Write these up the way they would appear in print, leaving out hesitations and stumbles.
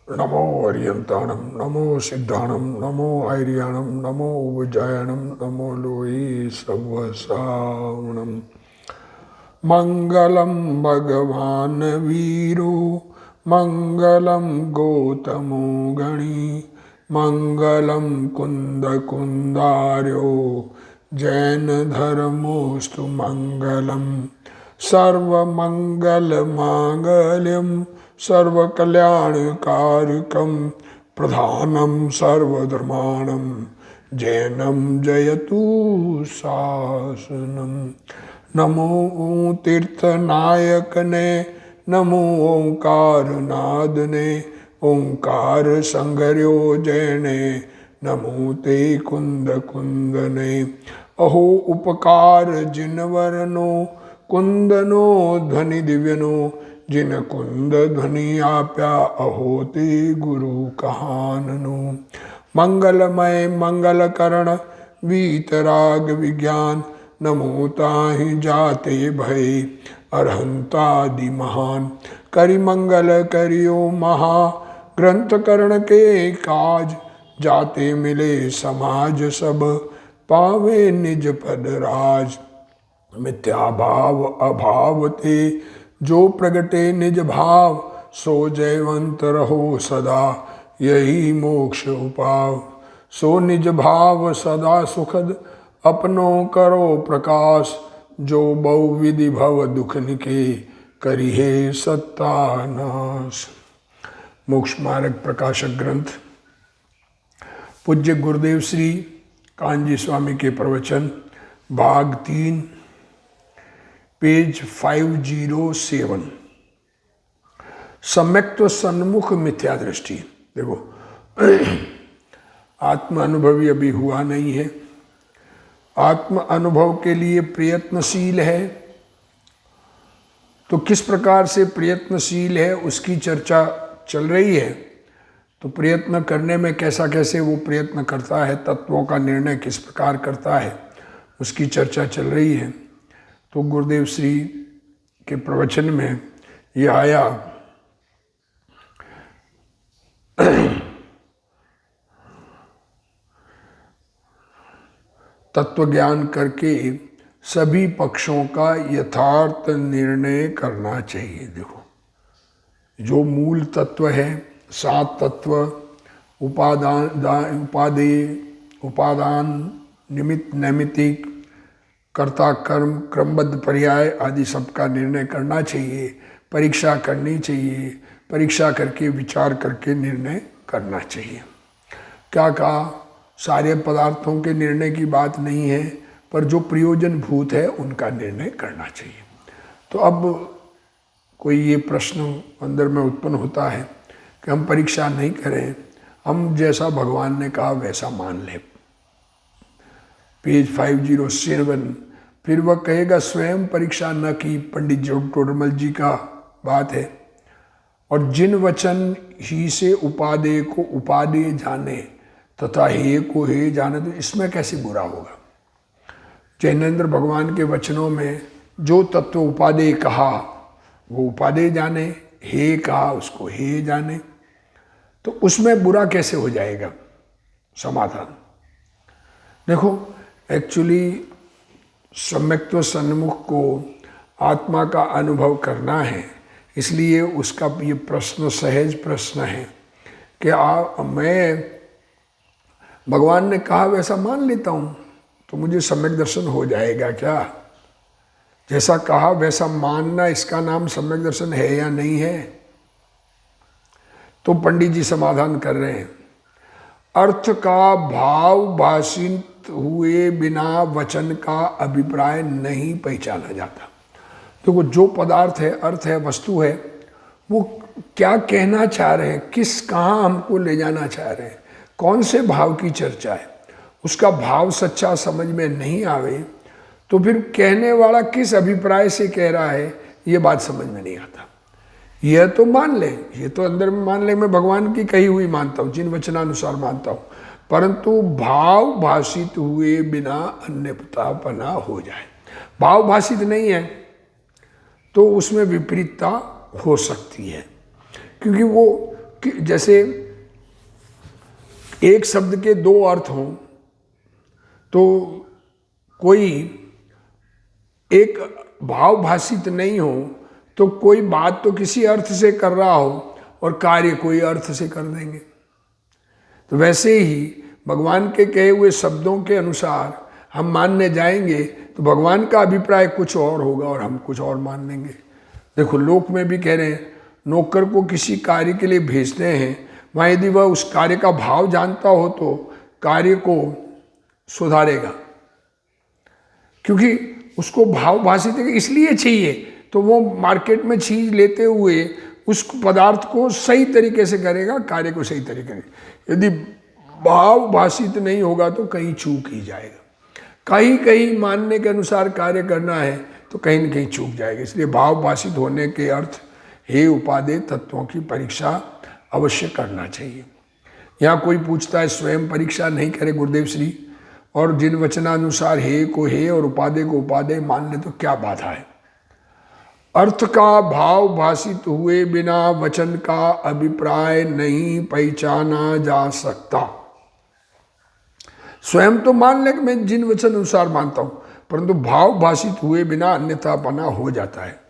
नमो अर्यन्ताणं नमो सिद्धाणं नमो ऐर्याणं नमो उज्जयनं नमो लोये सर्वश्रावणम् मंगलम भगवान वीरो मंगलम गौतमो गणी मंगलम कुंद कुंदार्यो जैन धर्मोस्तु मंगलम सर्वमंगल मांगल्यम सर्वकल्याणकारकम प्रधानम सर्वधर्माणम जैनम जयतु शासनम। नमो तीर्थनायक ने नमो ओंकार नाद ने ओंकार संगर्यो जैने नमो ते कुंद कुंद ने अहो उपकार जिनवरनो कुंदनो ध्वनि दिव्यनो जिन कुंद ध्वनि आप्या अहो ते गुरु कहाननो। मंगलमय मंगलकरण वीतराग विज्ञान नमो ताहि जाते भय अरहंतादि महान करि मंगल करियो महा ग्रंथ करण के काज जाते मिले समाज सब पावे निज पद राज। मिथ्या भाव अभाव ते जो प्रगटे निज भाव सो जयवंत रहो सदा यही मोक्ष उपाव। सो निज भाव सदा सुखद अपनो करो प्रकाश जो बहुविधि भव दुख निके करिहे सत्तानाश। मोक्ष मार्ग प्रकाशक ग्रंथ पूज्य गुरुदेव श्री कांजी स्वामी के प्रवचन भाग 3 पेज 507 सम्यक्त्व सन्मुख मिथ्या दृष्टि। देखो आत्म अनुभवी अभी हुआ नहीं है, आत्म अनुभव के लिए प्रयत्नशील है, तो किस प्रकार से प्रयत्नशील है उसकी चर्चा चल रही है। तो प्रयत्न करने में कैसा कैसे वो प्रयत्न करता है, तत्वों का निर्णय किस प्रकार करता है, उसकी चर्चा चल रही है। तो गुरुदेव श्री के प्रवचन में ये आया तत्व ज्ञान करके सभी पक्षों का यथार्थ निर्णय करना चाहिए। देखो जो मूल तत्व है, 7 तत्व उपादान निमित्त नैमित्तिक कर्ता कर्म क्रमबद्ध पर्याय आदि सबका निर्णय करना चाहिए, परीक्षा करनी चाहिए, परीक्षा करके विचार करके निर्णय करना चाहिए। क्या कहा, सारे पदार्थों के निर्णय की बात नहीं है, पर जो प्रयोजन भूत है उनका निर्णय करना चाहिए। तो अब कोई ये प्रश्न अंदर में उत्पन्न होता है कि हम परीक्षा नहीं करें, हम जैसा भगवान ने कहा वैसा मान लें। पेज 507 फिर वह कहेगा स्वयं परीक्षा न की, पंडित टोडरमल जी का बात है। और जिन वचन ही से उपादेय को उपादेय जाने तथा हे को हे जाने, तो इसमें कैसे बुरा होगा। जैनेन्द्र भगवान के वचनों में जो तत्व उपादेय कहा वो उपादेय जाने, हे कहा उसको हे जाने, तो उसमें बुरा कैसे हो जाएगा। समाधान देखो, एक्चुअली सम्यक्त्व सन्मुख को आत्मा का अनुभव करना है, इसलिए उसका ये प्रश्न सहज प्रश्न है कि मैं भगवान ने कहा वैसा मान लेता हूँ तो मुझे सम्यक दर्शन हो जाएगा क्या। जैसा कहा वैसा मानना, इसका नाम सम्यक दर्शन है या नहीं है। तो पंडित जी समाधान कर रहे हैं, अर्थ का भाव भाषित हुए बिना वचन का अभिप्राय नहीं पहचाना जाता। देखो जो पदार्थ है, अर्थ है, वस्तु है, वो क्या कहना चाह रहे हैं, कहाँ हमको ले जाना चाह रहे हैं, कौन से भाव की चर्चा है, उसका भाव सच्चा समझ में नहीं आवे तो फिर कहने वाला किस अभिप्राय से कह रहा है ये बात समझ में नहीं आता। यह तो मान ले, ये तो अंदर में मान ले, मैं भगवान की कही हुई मानता हूँ, जिन वचनानुसार मानता हूँ, परंतु भाव भाषित हुए बिना अन्यतापना हो जाए। भाव भाषित नहीं है तो उसमें विपरीतता हो सकती है, क्योंकि वो जैसे एक शब्द के दो अर्थ हों, तो कोई एक भाव भाषित नहीं हो तो कोई बात तो किसी अर्थ से कर रहा हो और कार्य कोई अर्थ से कर देंगे। तो वैसे ही भगवान के कहे हुए शब्दों के अनुसार हम मानने जाएंगे तो भगवान का अभिप्राय कुछ और होगा और हम कुछ और मान लेंगे। देखो लोक में भी कह रहे हैं, नौकर को किसी कार्य के लिए भेजते हैं, वहाँ यदि वह उस कार्य का भाव जानता हो तो कार्य को सुधारेगा, क्योंकि उसको भाव भाषित इसलिए चाहिए, तो वो मार्केट में चीज लेते हुए उस पदार्थ को सही तरीके से करेगा, कार्य को सही तरीके से। यदि भाव भाषित नहीं होगा तो कहीं चूक ही जाएगा। कहीं कहीं मानने के अनुसार कार्य करना है तो कहीं न कहीं चूक जाएगा। इसलिए भाव भाषित होने के अर्थ हे उपादेय तत्वों की परीक्षा अवश्य करना चाहिए। यहाँ कोई पूछता है स्वयं परीक्षा नहीं करे गुरुदेव श्री, और जिन वचनानुसार हे को हे और उपादेय को उपादेय मान ले तो क्या बाधा है। अर्थ का भाव भाषित हुए बिना वचन का अभिप्राय नहीं पहचाना जा सकता। स्वयं तो मान ले कि मैं जिन वचन अनुसार मानता हूं, परंतु भाव भाषित हुए बिना अन्यथापना हो जाता है।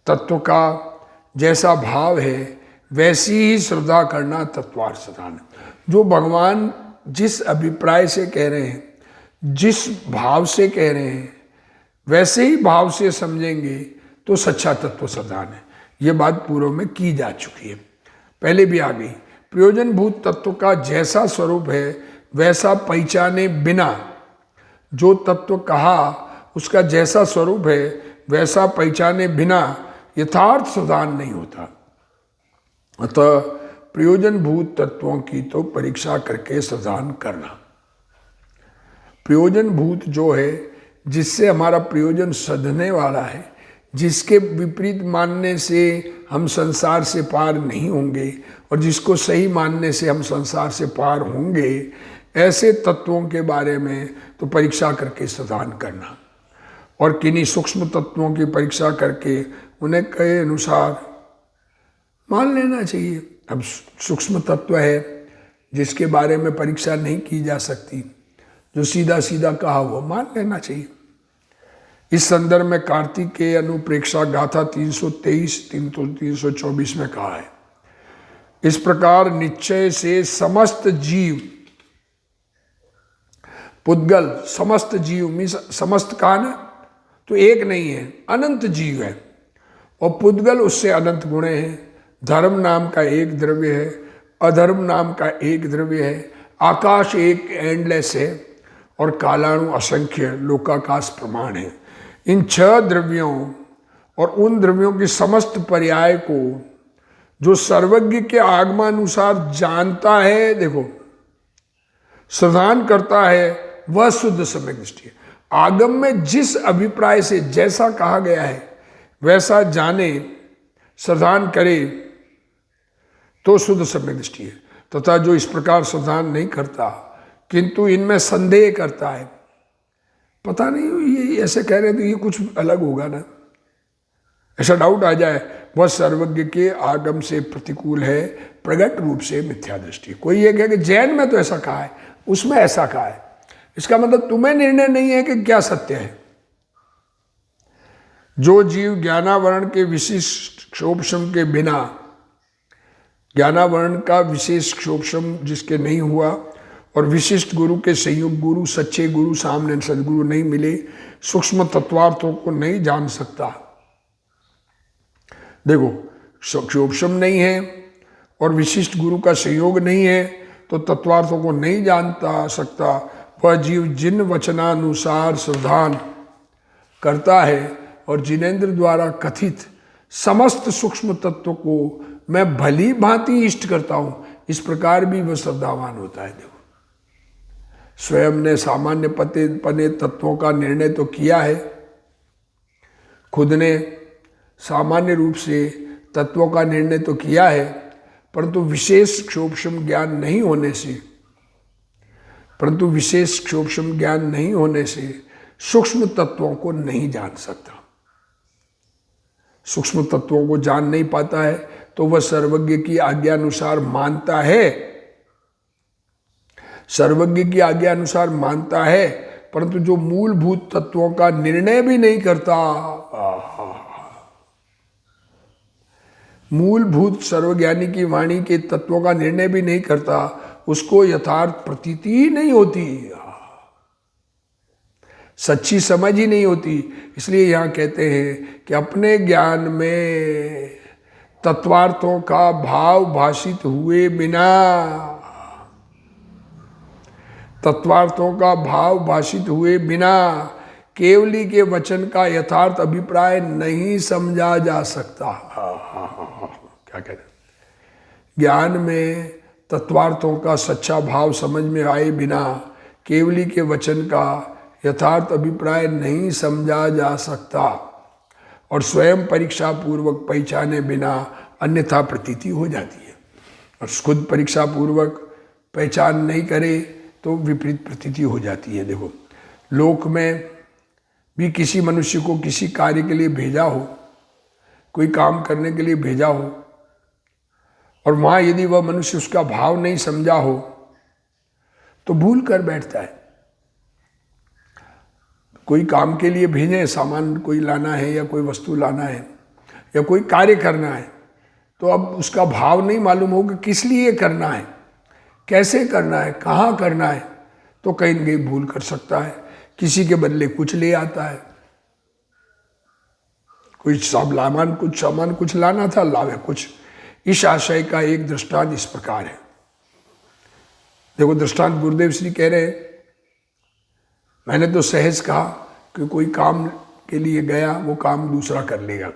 तत्व का जैसा भाव है वैसी ही श्रद्धा करना तत्वार्थ साधन। जो भगवान जिस अभिप्राय से कह रहे हैं, जिस भाव से कह रहे हैं, वैसे ही भाव से समझेंगे तो सच्चा तत्व साधन है। ये बात पूर्व में की जा चुकी है, पहले भी आ गई। प्रयोजनभूत तत्व का जैसा स्वरूप है वैसा पहचाने बिना, जो तत्व कहा उसका जैसा स्वरूप है वैसा पहचाने बिना यथार्थ साधन नहीं होता। अतः प्रयोजनभूत तत्वों की तो परीक्षा करके साधन करना। प्रयोजनभूत जो है, जिससे हमारा प्रयोजन सधने वाला है, जिसके विपरीत मानने से हम संसार से पार नहीं होंगे और जिसको सही मानने से हम संसार से पार होंगे, ऐसे तत्वों के बारे में तो परीक्षा करके साधन करना। और किन्हीं सूक्ष्म तत्वों की परीक्षा करके उन्हें कहे अनुसार मान लेना चाहिए। अब सूक्ष्म तत्व है जिसके बारे में परीक्षा नहीं की जा सकती, जो सीधा सीधा कहा हुआ मान लेना चाहिए। इस संदर्भ में कार्तिकेय अनुप्रेक्षा गाथा 323-324 में कहा है, इस प्रकार निश्चय से समस्त जीव पुद्गल, समस्त जीव मीन्स समस्त कहा ना, तो एक नहीं है, अनंत जीव है और पुद्गल उससे अनंत गुणे हैं। धर्म नाम का एक द्रव्य है, अधर्म नाम का एक द्रव्य है, आकाश एक एंडलेस है और कालाणु असंख्य लोकाकाश प्रमाण है। इन 6 द्रव्यों और उन द्रव्यों की समस्त पर्याय को जो सर्वज्ञ के आगमानुसार जानता है, देखो साधन करता है, वह शुद्ध सम्यक दृष्टि है। आगम में जिस अभिप्राय से जैसा कहा गया है वैसा जाने, साधन करे तो शुद्ध सम्यक दृष्टि है। तथा जो इस प्रकार साधन नहीं करता किंतु इनमें संदेह करता है, पता नहीं ये ऐसे कह रहे तो ये कुछ अलग होगा ना, ऐसा डाउट आ जाए, वह सर्वज्ञ के आगम से प्रतिकूल है, प्रगट रूप से मिथ्या दृष्टि। कोई ये कहे कि जैन में तो ऐसा कहा है, उसमें ऐसा कहा है, इसका मतलब तुम्हें निर्णय नहीं है कि क्या सत्य है। जो जीव ज्ञानावरण के विशिष्ट क्षोभशम के बिना, ज्ञानावरण का विशेष क्षोभशम जिसके नहीं हुआ और विशिष्ट गुरु के संयुक्त गुरु, सच्चे गुरु सामने सदगुरु नहीं मिले, सूक्ष्म तत्वार्थों को नहीं जान सकता। देखो क्षोभशम नहीं है और विशिष्ट गुरु का संयोग नहीं है तो तत्वार्थों को नहीं जानता सकता। वह जीव जिन वचनानुसार साधन करता है और जिनेन्द्र द्वारा कथित समस्त सूक्ष्म तत्व को मैं भली भांति इष्ट करता हूं, इस प्रकार भी वह श्रद्धावान होता है। देखो स्वयं ने सामान्य पने तत्वों का निर्णय तो किया है, खुद ने सामान्य रूप से तत्वों का निर्णय तो किया है, परंतु विशेष क्षोभशम ज्ञान नहीं होने से सूक्ष्म तत्वों को नहीं जान सकता। सूक्ष्म तत्वों को जान नहीं पाता है तो वह सर्वज्ञ की आज्ञा अनुसार मानता है, सर्वज्ञ की आज्ञा अनुसार मानता है, परंतु जो मूलभूत तत्वों का निर्णय भी नहीं करता, मूलभूत सर्वज्ञानी की वाणी के तत्वों का निर्णय भी नहीं करता, उसको यथार्थ प्रतीति ही नहीं होती, सच्ची समझ ही नहीं होती। इसलिए यहां कहते हैं कि अपने ज्ञान में तत्वार्थों का भाव भाषित हुए बिना, तत्वार्थों का भाव भाषित हुए बिना केवली के वचन का यथार्थ अभिप्राय नहीं समझा जा सकता। क्या कह रहे, ज्ञान में तत्वार्थों का सच्चा भाव समझ में आए बिना केवली के वचन का यथार्थ अभिप्राय नहीं समझा जा सकता, और स्वयं परीक्षा पूर्वक पहचाने बिना अन्यथा प्रतीति हो जाती है। और खुद परीक्षा पूर्वक पहचान नहीं करे तो विपरीत प्रतीति हो जाती है। देखो, लोक में भी किसी मनुष्य को किसी कार्य के लिए भेजा हो, कोई काम करने के लिए भेजा हो, और वहाँ यदि वह मनुष्य उसका भाव नहीं समझा हो तो भूल कर बैठता है। कोई काम के लिए भेजे, सामान कोई लाना है या कोई वस्तु लाना है या कोई कार्य करना है, तो अब उसका भाव नहीं मालूम हो कि किस लिए करना है, कैसे करना है, कहाँ करना है, तो कहीं न कहीं भूल कर सकता है। किसी के बदले कुछ ले आता है, कोई सामान कुछ लाना था, लावे कुछ। इस आशय का एक दृष्टांत इस प्रकार है। देखो, दृष्टांत गुरुदेव श्री कह रहे हैं, मैंने तो सहज कहा कि कोई काम के लिए गया, वो काम दूसरा कर लेगा।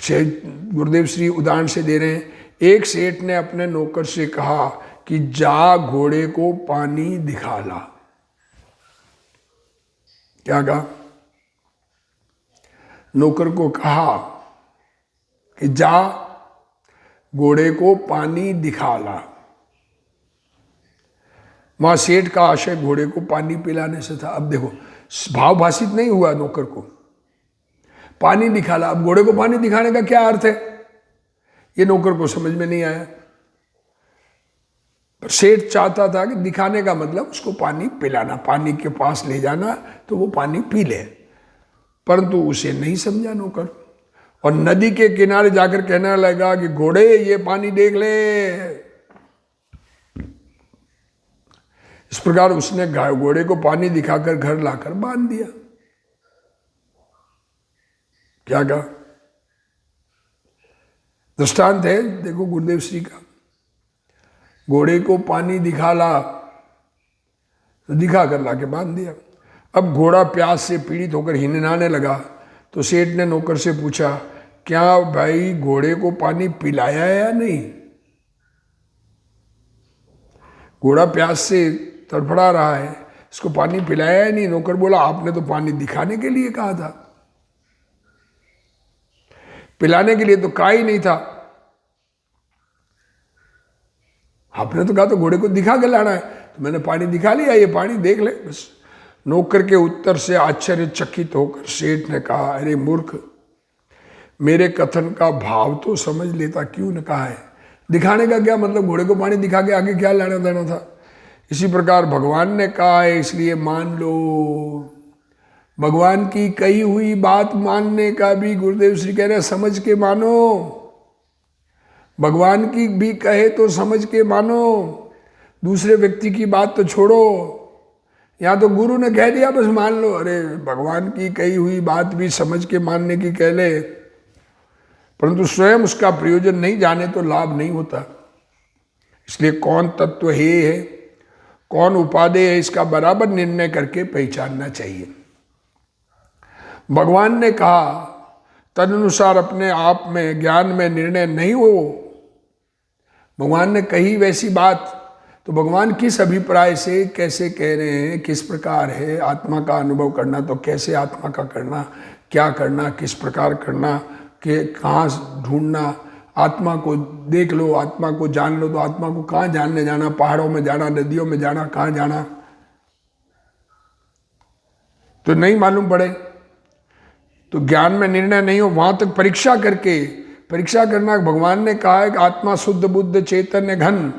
गुरुदेव श्री उदाहरण से दे रहे हैं, एक सेठ ने अपने नौकर से कहा कि जा घोड़े को पानी दिखा ला। क्या कहा? नौकर को कहा कि जा घोड़े को पानी दिखा ला। वहां सेठ का आशय घोड़े को पानी पिलाने से था। अब देखो, भाव भाषित नहीं हुआ नौकर को, पानी दिखा ला। अब घोड़े को पानी दिखाने का क्या अर्थ है, ये नौकर को समझ में नहीं आया। पर सेठ चाहता था कि दिखाने का मतलब उसको पानी पिलाना, पानी के पास ले जाना तो वो पानी पी ले, परंतु उसे नहीं समझा नौकर, और नदी के किनारे जाकर कहने लगा कि घोड़े ये पानी देख ले। इस प्रकार उसने घोड़े को पानी दिखाकर घर लाकर बांध दिया। क्या कहा? दृष्टांत है, देखो गुरुदेव श्री का, घोड़े को पानी दिखा ला, तो दिखा कर ला के बांध दिया। अब घोड़ा प्यास से पीड़ित होकर हिनहाने लगा, तो सेठ ने नौकर से पूछा, क्या भाई घोड़े को पानी पिलाया या नहीं? घोड़ा प्यास से तड़फड़ा रहा है, इसको पानी पिलाया या नहीं? नौकर बोला, आपने तो पानी दिखाने के लिए कहा था, पिलाने के लिए तो कहा ही नहीं था। आपने तो कहा तो घोड़े को दिखा के लाना है, तो मैंने पानी दिखा लिया, ये पानी देख ले बस। नौकर के उत्तर से आश्चर्यचकित होकर सेठ ने कहा, अरे मूर्ख, मेरे कथन का भाव तो समझ लेता, क्यों न कहा है? दिखाने का क्या मतलब, घोड़े को पानी दिखा के आगे क्या लेना देना था? इसी प्रकार भगवान ने कहा है, इसलिए मान लो। भगवान की कही हुई बात मानने का भी गुरुदेव श्री कह रहे समझ के मानो। भगवान की भी कहे तो समझ के मानो, दूसरे व्यक्ति की बात तो छोड़ो। यहाँ तो गुरु ने कह दिया बस मान लो, अरे भगवान की कही हुई बात भी समझ के मानने की कह ले, परंतु स्वयं उसका प्रयोजन नहीं जाने तो लाभ नहीं होता। इसलिए कौन तत्व है, कौन उपादेय है, इसका बराबर निर्णय करके पहचानना चाहिए। भगवान ने कहा तदनुसार अपने आप में ज्ञान में निर्णय नहीं हो। भगवान ने कही वैसी बात, तो भगवान किस अभिप्राय से कैसे कह रहे हैं, किस प्रकार है? आत्मा का अनुभव करना तो कैसे आत्मा का करना, क्या करना, किस प्रकार करना, कि कहाँ ढूंढना, आत्मा को देख लो, आत्मा को जान लो, तो आत्मा को कहाँ जानने जाना? पहाड़ों में जाना, नदियों में जाना, कहाँ जाना? तो नहीं मालूम पड़े तो ज्ञान में निर्णय नहीं हो। वहां तक परीक्षा करके परीक्षा करना, भगवान ने कहा है कि आत्मा शुद्ध बुद्ध चैतन्य घन,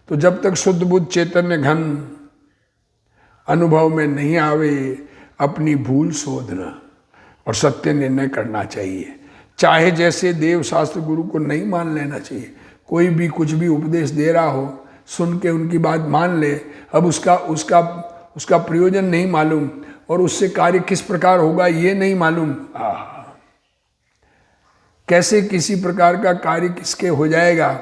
तो जब तक शुद्ध बुद्ध चैतन्य घन अनुभव में नहीं आवे, अपनी भूल शोधना और सत्य निर्णय करना चाहिए। चाहे जैसे देव शास्त्र गुरु को नहीं मान लेना चाहिए। कोई भी कुछ भी उपदेश दे रहा हो, सुन के उनकी बात मान ले, अब उसका प्रयोजन नहीं मालूम और उससे कार्य किस प्रकार होगा ये नहीं मालूम, कैसे किसी प्रकार का कार्य किसके हो जाएगा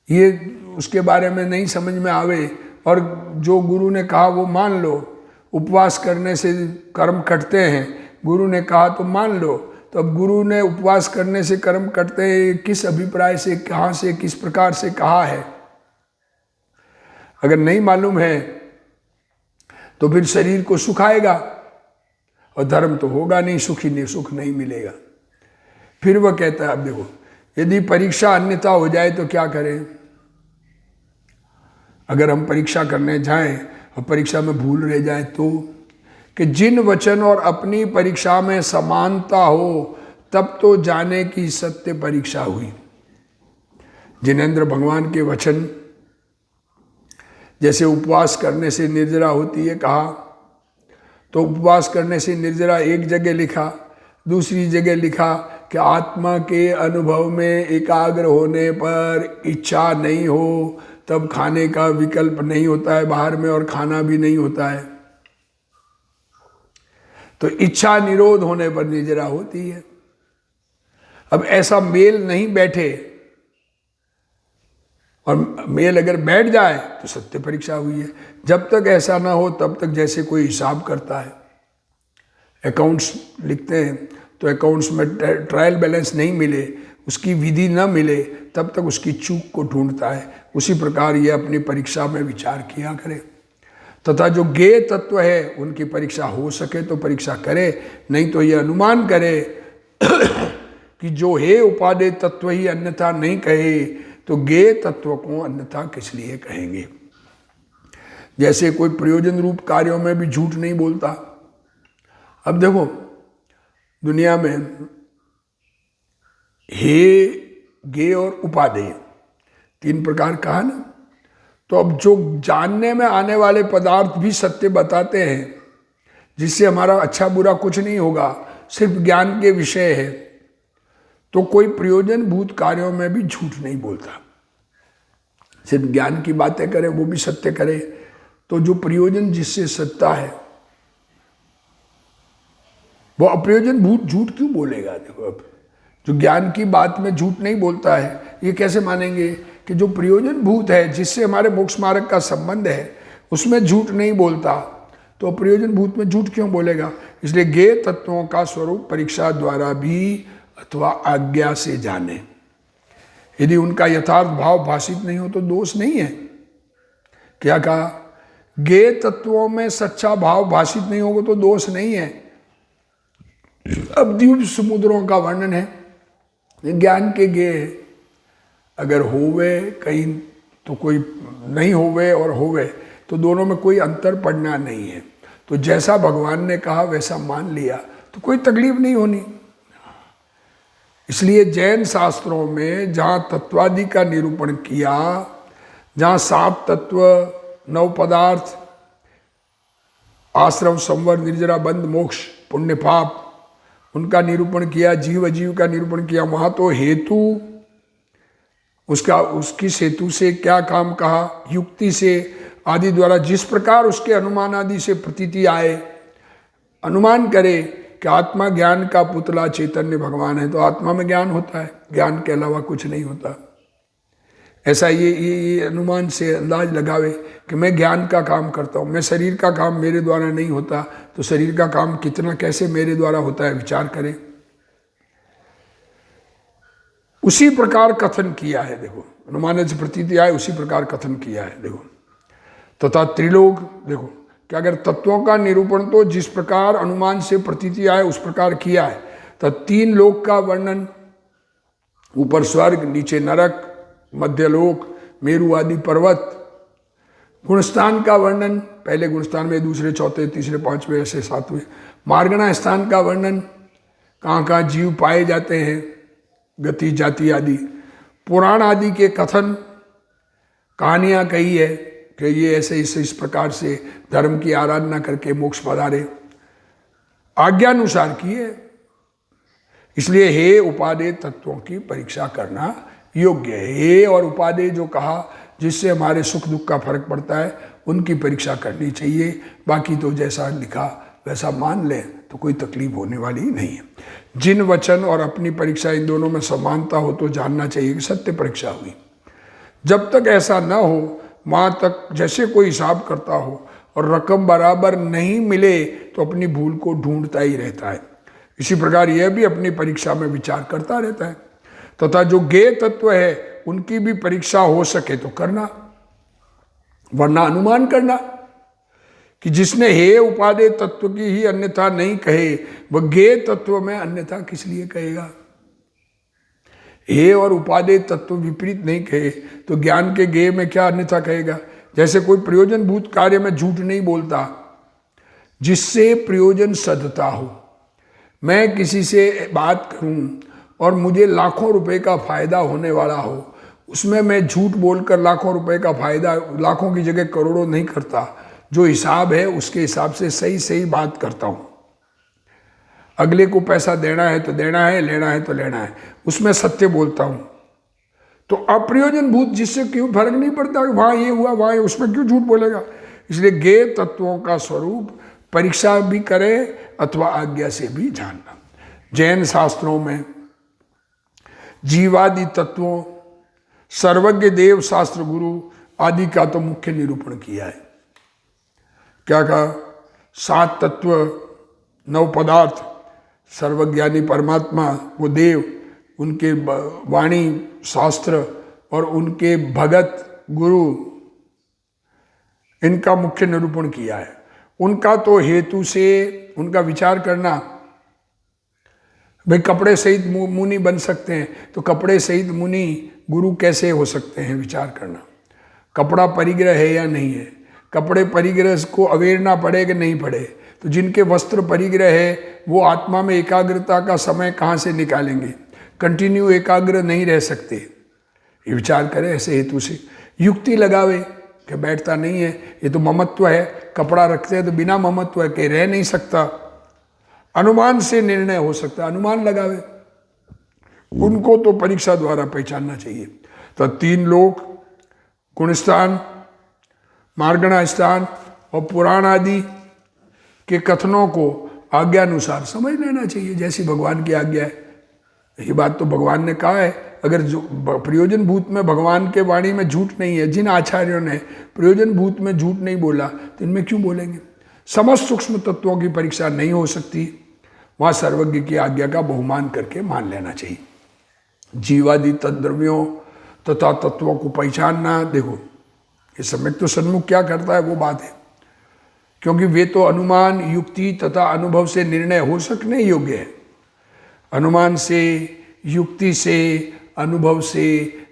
ये उसके बारे में नहीं समझ में आवे, और जो गुरु ने कहा वो मान लो। उपवास करने से कर्म कटते हैं, गुरु ने कहा तो मान लो। तो अब गुरु ने उपवास करने से कर्म कटते हैं, किस अभिप्राय से, कहाँ से, किस प्रकार से कहा है, अगर नहीं मालूम है तो फिर शरीर को सुखाएगा और धर्म तो होगा नहीं, सुख नहीं मिलेगा। फिर वह कहता है, अब देखो यदि परीक्षा अन्यथा हो जाए तो क्या करें। अगर हम परीक्षा करने जाएं और परीक्षा में भूल रह जाए तो, कि जिन वचन और अपनी परीक्षा में समानता हो तब तो जाने की सत्य परीक्षा हुई। जिनेंद्र भगवान के वचन, जैसे उपवास करने से निर्जरा होती है कहा, तो उपवास करने से निर्जरा एक जगह लिखा, दूसरी जगह लिखा कि आत्मा के अनुभव में एकाग्र होने पर इच्छा नहीं हो तब खाने का विकल्प नहीं होता है बाहर में, और खाना भी नहीं होता है। तो इच्छा निरोध होने पर निर्जरा होती है। अब ऐसा मेल नहीं बैठे, और मेल अगर बैठ जाए तो सत्य परीक्षा हुई है। जब तक ऐसा ना हो तब तक जैसे कोई हिसाब करता है, अकाउंट्स लिखते हैं तो अकाउंट्स में ट्रायल बैलेंस नहीं मिले, उसकी विधि न मिले, तब तक उसकी चूक को ढूंढता है। उसी प्रकार ये अपनी परीक्षा में विचार किया करे, तथा जो ज्ञेय तत्व है उनकी परीक्षा हो सके तो परीक्षा करे, नहीं तो ये अनुमान करे कि जो है उपादेय तत्व ही अन्यथा नहीं कहे तो ज्ञेय तत्व को अन्यथा किस लिए कहेंगे। जैसे कोई प्रयोजन रूप कार्यों में भी झूठ नहीं बोलता। अब देखो दुनिया में हे, ज्ञेय और उपादेय तीन प्रकार कहा ना, तो अब जो जानने में आने वाले पदार्थ भी सत्य बताते हैं, जिससे हमारा अच्छा बुरा कुछ नहीं होगा, सिर्फ ज्ञान के विषय है, तो कोई प्रयोजन भूत कार्यों में भी झूठ नहीं बोलता। सिर्फ ज्ञान की बातें करे वो भी सत्य करे, तो जो प्रयोजन जिससे सत्ता है वो अप्रयोजन भूत झूठ क्यों बोलेगा। देखो अब जो ज्ञान की बात में झूठ नहीं बोलता है, ये कैसे मानेंगे कि जो प्रयोजन भूत है जिससे हमारे मोक्ष मार्ग का संबंध है उसमें झूठ नहीं बोलता, तो प्रयोजन भूत में झूठ क्यों बोलेगा। इसलिए ज्ञेय तत्वों का स्वरूप परीक्षा द्वारा भी अथवा आज्ञा से जाने। यदि उनका यथार्थ भाव भाषित नहीं हो तो दोष नहीं है। क्या कहा, ज्ञेय तत्वों में सच्चा भाव भाषित नहीं होगा तो दोष नहीं है। अब द्वीप समुद्रों का वर्णन है, ज्ञान के ज्ञेय अगर होवे कहीं तो कोई नहीं होवे, और होवे तो दोनों में कोई अंतर पड़ना नहीं है। तो जैसा भगवान ने कहा वैसा मान लिया तो कोई तकलीफ नहीं होनी। इसलिए जैन शास्त्रों में जहाँ तत्वादि का निरूपण किया, जहाँ 7 तत्व, 9 पदार्थ, आश्रम, संवर, निर्जरा, बंध, मोक्ष, पुण्य, पाप, उनका निरूपण किया, जीव अजीव का निरूपण किया, वहाँ तो हेतु उसकी सेतु से क्या काम कहा, युक्ति से आदि द्वारा जिस प्रकार उसके अनुमान आदि से प्रतीति आए, अनुमान करे कि आत्मा ज्ञान का पुतला चैतन्य भगवान है, तो आत्मा में ज्ञान होता है, ज्ञान के अलावा कुछ नहीं होता। ऐसा ये अनुमान से अंदाज लगावे कि मैं ज्ञान का काम करता हूँ, मैं शरीर का काम मेरे द्वारा नहीं होता, तो शरीर का काम कितना कैसे मेरे द्वारा होता है, विचार करें। उसी प्रकार कथन किया है। देखो अनुमान से प्रतीति आए उसी प्रकार कथन किया है। देखो तथा त्रिलोक, देखो कि अगर तत्वों का निरूपण तो जिस प्रकार अनुमान से प्रतीति आए उस प्रकार किया है, तो 3 लोक का वर्णन, ऊपर स्वर्ग, नीचे नरक, मध्यलोक, मेरु आदि पर्वत, गुणस्थान का वर्णन, पहले गुणस्थान में, दूसरे, चौथे, तीसरे, 5वें, ऐसे 7वें, मार्गणा स्थान का वर्णन, कहाँ कहाँ जीव पाए जाते हैं, गति जाति आदि, पुराण आदि के कथन कहानियाँ कही है कि ये ऐसे इस प्रकार से धर्म की आराधना करके मोक्ष पधारे, आज्ञानुसार किए। इसलिए हे उपादेय तत्वों की परीक्षा करना योग्य है। हे और उपादेय जो कहा, जिससे हमारे सुख दुख का फर्क पड़ता है, उनकी परीक्षा करनी चाहिए। बाकी तो जैसा लिखा वैसा मान लें तो कोई तकलीफ होने वाली नहीं है। जिन वचन और अपनी परीक्षा, इन दोनों में समानता हो तो जानना चाहिए कि सत्य परीक्षा हुई। जब तक ऐसा ना हो, वहाँ तक जैसे कोई हिसाब करता हो और रकम बराबर नहीं मिले तो अपनी भूल को ढूंढता ही रहता है। इसी प्रकार यह भी अपनी परीक्षा में विचार करता रहता है। तथा जो ज्ञेय तत्व है उनकी भी परीक्षा हो सके तो करना, वरना अनुमान करना कि जिसने हे उपादेय तत्व की ही अन्यथा नहीं कहे, वह ज्ञेय तत्व में अन्यथा किस लिए कहेगा। हे और उपादेय तत्व विपरीत नहीं कहे तो ज्ञान के ज्ञेय में क्या अन्यथा कहेगा। जैसे कोई प्रयोजनभूत कार्य में झूठ नहीं बोलता जिससे प्रयोजन सधता हो। मैं किसी से बात करूं और मुझे लाखों रुपए का फायदा होने वाला हो, उसमें मैं झूठ बोलकर लाखों रुपए का फायदा, लाखों की जगह करोड़ों नहीं करता। जो हिसाब है उसके हिसाब से सही सही बात करता हूं। अगले को पैसा देना है तो देना है, लेना है तो लेना है, उसमें सत्य बोलता हूं। तो अप्रयोजनभूत जिससे क्यों फर्क नहीं पड़ता, वहां ये हुआ वहां, उसमें क्यों झूठ बोलेगा। इसलिए ज्ञेय तत्वों का स्वरूप परीक्षा भी करे अथवा आज्ञा से भी जानना। जैन शास्त्रों में जीवादि तत्वों, सर्वज्ञ देव, शास्त्र गुरु आदि का तो मुख्य निरूपण किया है। क्या कहा? 7 तत्व, 9 पदार्थ, सर्वज्ञानी परमात्मा वो देव, उनके वाणी शास्त्र और उनके भगत गुरु, इनका मुख्य निरूपण किया है। उनका तो हेतु से उनका विचार करना, भाई कपड़े सहित मुनि बन सकते हैं तो कपड़े सहित मुनि गुरु कैसे हो सकते हैं, विचार करना। कपड़ा परिग्रह है या नहीं है, कपड़े परिग्रह को अवेरना पड़े कि नहीं पड़े। तो जिनके वस्त्र परिग्रह है वो आत्मा में एकाग्रता का समय कहाँ से निकालेंगे, कंटिन्यू एकाग्र नहीं रह सकते। ये विचार करें ऐसे हेतु से, युक्ति लगावे कि बैठता नहीं है, ये तो ममत्व है, कपड़ा रखते हैं तो बिना ममत्व है कि रह नहीं सकता। अनुमान से निर्णय हो सकता है, अनुमान लगावे। उनको तो परीक्षा द्वारा पहचानना चाहिए। तो 3 लोक, गुणस्थान, मार्गणा स्थान और पुराण आदि के कथनों को आज्ञानुसार समझ लेना चाहिए, जैसी भगवान की आज्ञा है। ये बात तो भगवान ने कहा है। अगर जो प्रयोजन भूत में भगवान के वाणी में झूठ नहीं है, जिन आचार्यों ने प्रयोजन भूत में झूठ नहीं बोला तो इनमें क्यों बोलेंगे। समस्त सूक्ष्म तत्वों की परीक्षा नहीं हो सकती, वहाँ सर्वज्ञ की आज्ञा का बहुमान करके मान लेना चाहिए। जीवादि तद्द्रव्यों तथा तत्वों को पहचानना, देखो ये सम्यक तो सन्मुख क्या करता है वो बात है, क्योंकि वे तो अनुमान, युक्ति तथा अनुभव से निर्णय हो सकने योग्य है। अनुमान से, युक्ति से, अनुभव से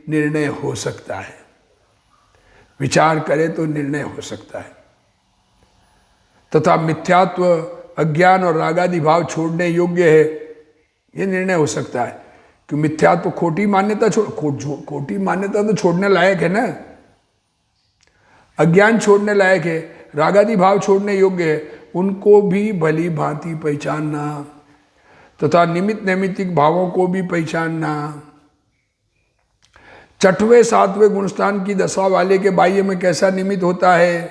निर्णय हो सकता है। विचार करे तो निर्णय हो सकता है। तथा मिथ्यात्व, अज्ञान और रागादि भाव छोड़ने योग्य है, ये निर्णय हो सकता है कि मिथ्यात्व खोटी मान्यता खोटी मान्यता तो छोड़ने लायक है ना, अज्ञान छोड़ने लायक है, रागादि भाव छोड़ने योग्य है, उनको भी भली भांति पहचानना तथा निमित्त नैमित्तिक भावों को भी पहचानना। 6वें 7वें गुणस्थान की दशा वाले के बाह्य में कैसा निमित्त होता है,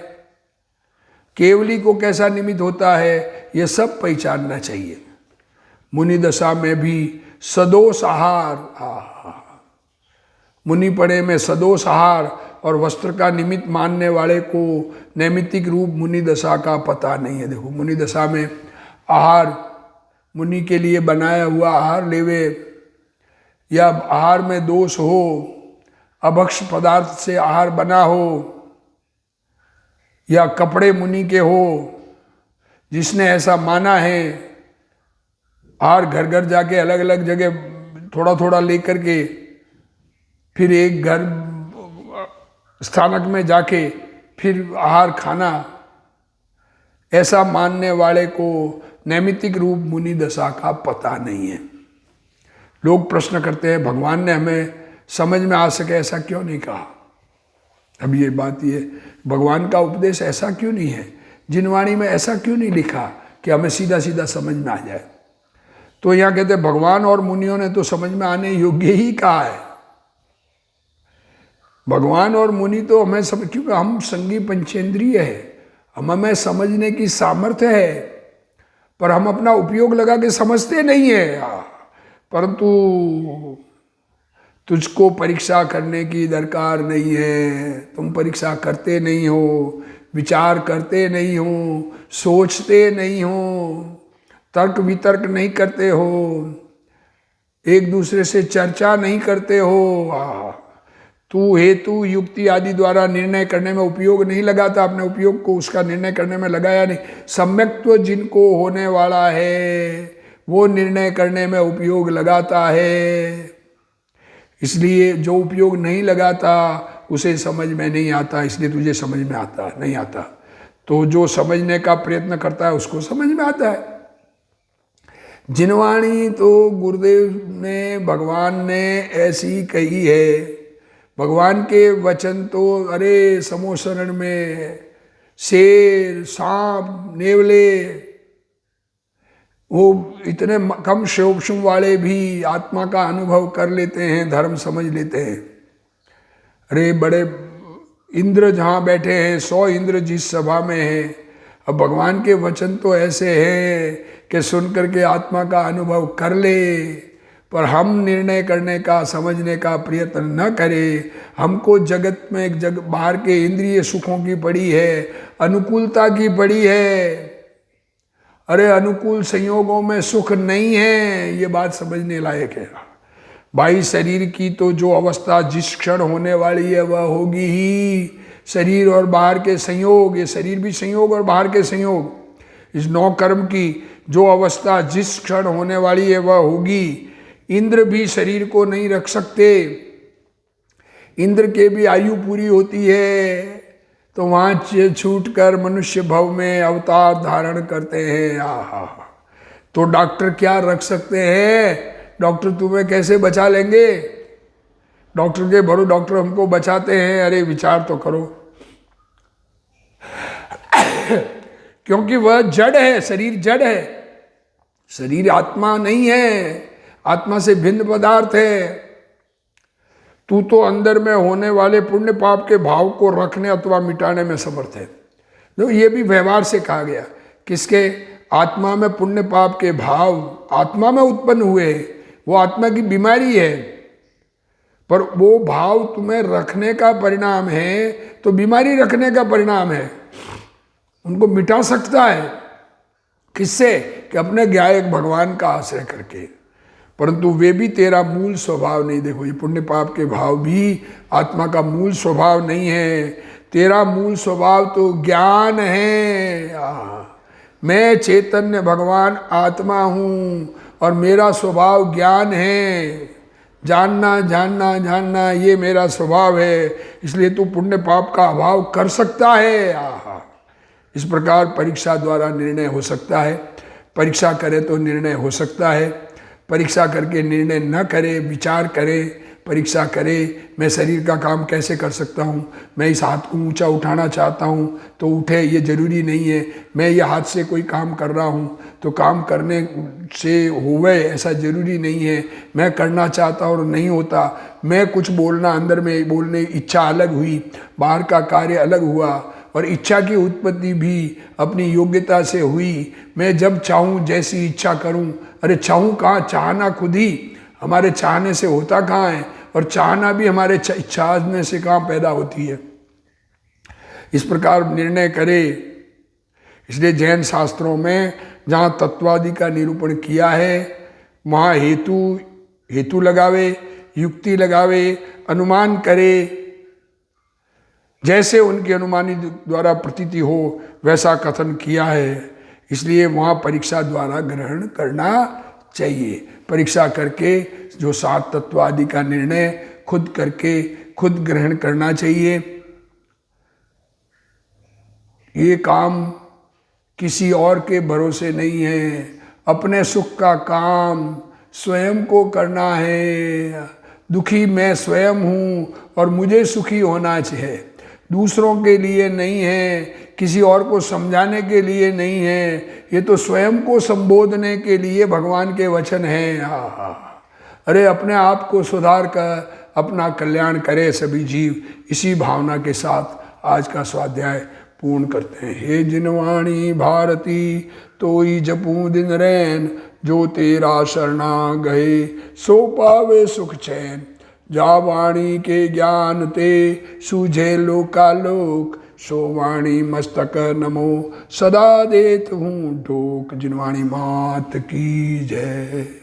केवली को कैसा निमित्त होता है, यह सब पहचानना चाहिए। मुनि दशा में भी सदोष आहार, मुनिपणे में सदोष आहार और वस्त्र का निमित्त मानने वाले को नैमित्तिक रूप मुनि दशा का पता नहीं है। देखो मुनि दशा में आहार, मुनि के लिए बनाया हुआ आहार लेवे, या आहार में दोष हो, अभक्ष पदार्थ से आहार बना हो, या कपड़े मुनि के हो, जिसने ऐसा माना है, आहार घर घर जाके अलग अलग जगह थोड़ा थोड़ा लेकर के फिर एक घर स्थानक में जाके फिर आहार खाना, ऐसा मानने वाले को नैमित्तिक रूप मुनि दशा का पता नहीं है। लोग प्रश्न करते हैं भगवान ने हमें समझ में आ सके ऐसा क्यों नहीं कहा। अब ये बात ये, भगवान का उपदेश ऐसा क्यों नहीं है, जिनवाणी में ऐसा क्यों नहीं लिखा कि हमें सीधा सीधा समझ में आ जाए। तो यहाँ कहते हैं भगवान और मुनियों ने तो समझ में आने योग्य ही कहा है। भगवान और मुनि तो हमें समझ, क्योंकि हम संगी पंचेंद्रिय है, हमें समझने की सामर्थ्य है, पर हम अपना उपयोग लगा के समझते नहीं है। परंतु तुझको परीक्षा करने की दरकार नहीं है, तुम परीक्षा करते नहीं हो, विचार करते नहीं हो, सोचते नहीं हो, तर्क वितर्क नहीं करते हो, एक दूसरे से चर्चा नहीं करते हो, तू हेतु युक्ति आदि द्वारा निर्णय करने में उपयोग नहीं लगाता, अपने उपयोग को उसका निर्णय करने में लगाया नहीं। सम्यक्त्व जिनको होने वाला है वो निर्णय करने में उपयोग लगाता है, इसलिए जो उपयोग नहीं लगाता उसे समझ में नहीं आता, इसलिए तुझे समझ में आता नहीं आता। तो जो समझने का प्रयत्न करता है उसको समझ में आता है। जिनवाणी तो गुरुदेव ने, भगवान ने ऐसी कही है। भगवान के वचन तो अरे समोसरण में शेर, सांप, नेवले, वो इतने कम शोभशुम वाले भी आत्मा का अनुभव कर लेते हैं, धर्म समझ लेते हैं। अरे बड़े इंद्र जहाँ बैठे हैं, 100 इंद्र जिस सभा में हैं, अब भगवान के वचन तो ऐसे हैं कि सुन करके आत्मा का अनुभव कर ले, पर हम निर्णय करने का, समझने का प्रयत्न न करें। हमको जगत में एक बाहर के इंद्रिय सुखों की पड़ी है, अनुकूलता की पड़ी है। अरे अनुकूल संयोगों में सुख नहीं है, ये बात समझने लायक है। भाई शरीर की तो जो अवस्था जिस क्षण होने वाली है वह होगी ही। शरीर और बाहर के संयोग, ये शरीर भी संयोग और बाहर के संयोग, इस 9 कर्म की जो अवस्था जिस क्षण होने वाली है वह होगी। इंद्र भी शरीर को नहीं रख सकते, इंद्र के भी आयु पूरी होती है तो वहाँ छूट कर मनुष्य भव में अवतार धारण करते हैं। आहा, तो डॉक्टर क्या रख सकते हैं? डॉक्टर तुम्हें कैसे बचा लेंगे? डॉक्टर के भरो डॉक्टर हमको बचाते हैं, अरे विचार तो करो। क्योंकि वह जड़ है, शरीर जड़ है, शरीर आत्मा नहीं है, आत्मा से भिन्न पदार्थ है। तू तो अंदर में होने वाले पुण्य पाप के भाव को रखने अथवा मिटाने में समर्थ है। तो ये भी व्यवहार से कहा गया, किसके? आत्मा में पुण्य पाप के भाव आत्मा में उत्पन्न हुए, वो आत्मा की बीमारी है, पर वो भाव तुम्हें रखने का परिणाम है, तो बीमारी रखने का परिणाम है। उनको मिटा सकता है किससे? कि अपने ज्ञायक भगवान का आश्रय करके। परंतु वे भी तेरा मूल स्वभाव नहीं। देखो ये पुण्य पाप के भाव भी आत्मा का मूल स्वभाव नहीं है। तेरा मूल स्वभाव तो ज्ञान है। मैं चैतन्य भगवान आत्मा हूँ और मेरा स्वभाव ज्ञान है। जानना जानना जानना ये मेरा स्वभाव है, इसलिए तू पुण्य पाप का अभाव कर सकता है। आहा, इस प्रकार परीक्षा द्वारा निर्णय हो सकता है। परीक्षा करे तो निर्णय हो सकता है, परीक्षा करके निर्णय न करे, विचार करे, परीक्षा करे, मैं शरीर का काम कैसे कर सकता हूँ, मैं इस हाथ को ऊंचा उठाना चाहता हूँ तो उठे, ये जरूरी नहीं है। मैं ये हाथ से कोई काम कर रहा हूँ तो काम करने से होवे ऐसा जरूरी नहीं है। मैं करना चाहता और नहीं होता। मैं कुछ बोलना, अंदर में बोलने इच्छा अलग हुई, बाहर का कार्य अलग हुआ, और इच्छा की उत्पत्ति भी अपनी योग्यता से हुई। मैं जब चाहूँ जैसी इच्छा करूँ। अरे चाहूँ कहाँ, चाहना खुद ही हमारे चाहने से होता कहाँ है, और चाहना भी हमारे इच्छाने से कहाँ पैदा होती है। इस प्रकार निर्णय करे। इसलिए जैन शास्त्रों में जहाँ तत्वादि का निरूपण किया है वहाँ हेतु लगावे, युक्ति लगावे, अनुमान करे, जैसे उनके अनुमानी द्वारा प्रतीति हो वैसा कथन किया है। इसलिए वहाँ परीक्षा द्वारा ग्रहण करना चाहिए। परीक्षा करके जो 7 तत्व आदि का निर्णय खुद करके खुद ग्रहण करना चाहिए। ये काम किसी और के भरोसे नहीं है। अपने सुख का काम स्वयं को करना है। दुखी मैं स्वयं हूँ और मुझे सुखी होना चाहिए, दूसरों के लिए नहीं है, किसी और को समझाने के लिए नहीं है, ये तो स्वयं को संबोधने के लिए भगवान के वचन हैं। अरे अपने आप को सुधार कर अपना कल्याण करे सभी जीव। इसी भावना के साथ आज का स्वाध्याय पूर्ण करते हैं। हे जिनवाणी भारती तोई जपू दिन रैन, जो तेरा शरणा गए सो पावे सुख चैन। जा वाणी के ज्ञान ते सूझे लोकालोक, सो वाणी मस्तक नमो सदा देत हूँ ठोक। जिनवाणी मात की जय।